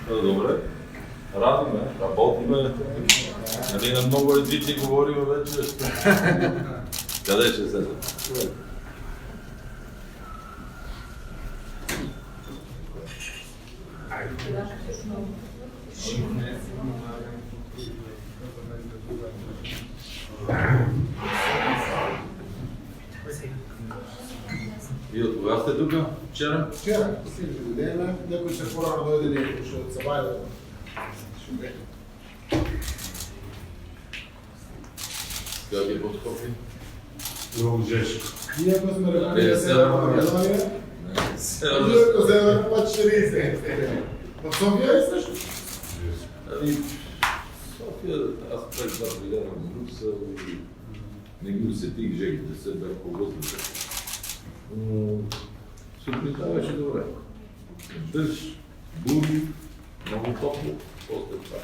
Добре. Радиме, работиме. Нали на много езици говорим вече. Къде ще седем? И от кога сте тук? Вчера? Вчера, ден, някой ще по-рано дойде и ще се бавя. Как е под Скопие? Много жешко. Ние ако сме Република Северна Македония, ако Северна път 40. В София е също. София, аз преди това гледам в Брюксел и не ги усетих жегите се, бях по въздуха. Но сутринта беше добре. Дъжд, бури, много топло, после това.